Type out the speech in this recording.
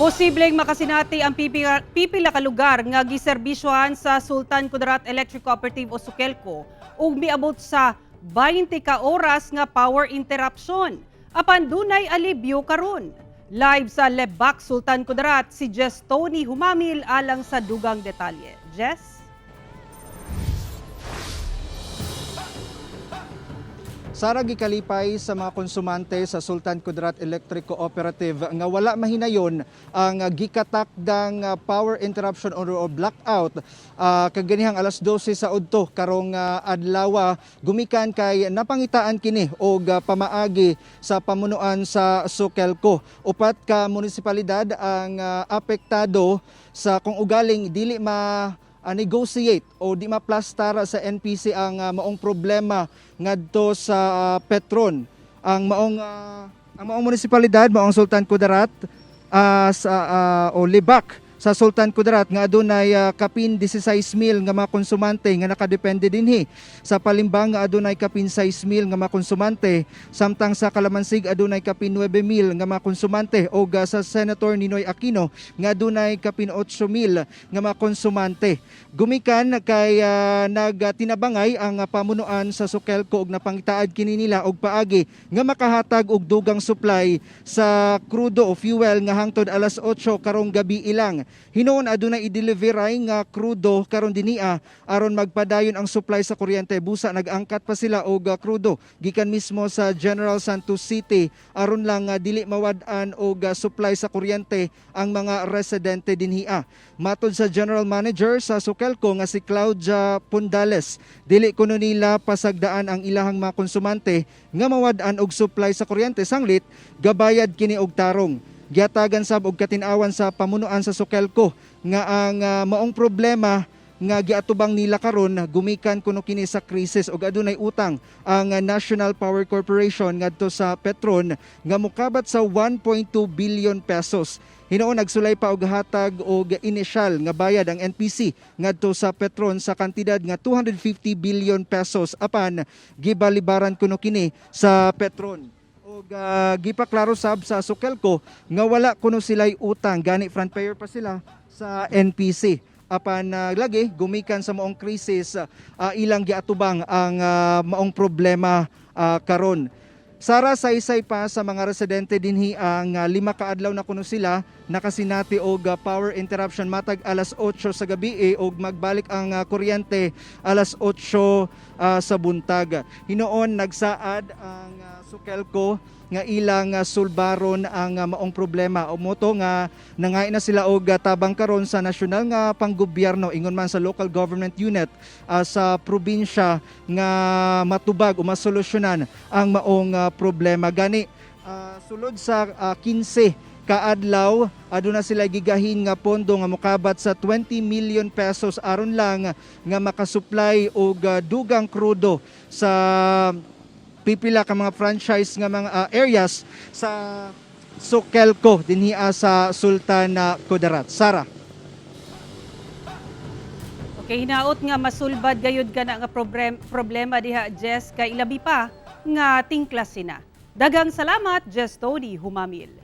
Posibleng makasinati ang pipila ka lugar nga giserbisyohan sa Sultan Kudarat Electric Cooperative o Sukelco ug miabot sa 20 ka oras nga power interruption. Apan dunay alibyo karon. Live sa Lebak, Sultan Kudarat, si Jess Tony Humamil alang sa dugang detalye. Jess? Sara gikalipay sa mga konsumante sa Sultan Kudarat Electric Cooperative nga wala mahinayon ang gikatakdang power interruption or blackout kaganihang alas 12 sa udto karong adlaw gumikan kay napangitaan kini og pamaagi sa pamunuan sa Sukelco. Upat ka munisipalidad ang apektado sa kung ugaling dili negotiate o di maplastar sa NPC ang maong problema ngadto sa Petron. Ang maong munisipalidad, maong Sultan Kudarat o Lebak sa Sultan Kudarat nga adunay kapin 16,000 nga mga konsumante nga nakadepende dinhi. Sa Palimbang nga adunay kapin 6,000 nga mga konsumante, samtang sa Kalamansig adunay kapin 9,000 nga mga konsumante o sa Senator Ninoy Aquino nga adunay kapin 8,000 nga mga konsumante. Gumikan kay nagtinabangay ang pamunuan sa Sukelco og napangitaad kini nila og paagi nga makahatag og dugang supply sa krudo o fuel nga hangtod alas 8 karong gabi ilang. Hinoon adunay i-delivery nga krudo karon dinia aron magpadayon ang supply sa kuryente. Busa nag-angkat pa sila og krudo gikan mismo sa General Santos City aron lang dili mawad-an og supply sa kuryente ang mga residente dinhia. Matod sa General Manager sa Sukelco nga si Claudia Pundales, dili kuno nila pasagdaan ang ilahang mga konsumante nga mawad-an og supply sa kuryente sanglit gabayad kini og tarong. Giatagan sab og katinawan sa pamunuan sa Sukelco nga ang maong problema nga giatubang nila karon gumikan kuno kini sa krisis og adunay utang ang National Power Corporation ngadto sa Petron nga mokabat sa 1.2 billion pesos. Hinoon nagsulay pa og hatag og inisyal nga bayad ang NPC ngadto sa Petron sa kantidad nga 250 billion pesos apan gibalibaran kuno kini sa Petron. Gipaklaro sab sa Sukelco nga wala kuno sila'y utang, gani front payer pa sila sa NPC. Apan lagi gumikan sa maong krisis ilang giatubang ang maong problema karon. Sara saysay pa sa mga residente dinhi ang 5 kaadlaw na kuno sila nakasinati og power interruption matag alas 8 sa gabi og magbalik ang kuryente alas 8 sa buntag. Hinoon nagsaad ang Sukelco nga ilang sulbaron ang maong problema. Umoto nga nangay na sila og tabang karon sa nasyonal nga panggobyerno ingon man sa local government unit sa probinsya nga matubag o masolusyonan ang maong problema. Gani sulod sa 15 kaadlaw aduna sila gigahin nga pondo nga mokabat sa 20 million pesos aron lang nga makasupply og dugang krudo sa pipila ka mga franchise nga mga areas sa Sukelco dinhi sa Sultan Kudarat. Sara. Okay, hinaot nga masulbad gayud ka na nga problema diha, Jess, kay ilabi pa nga tingklas sina. Dagang salamat, Jess Tony Humamil.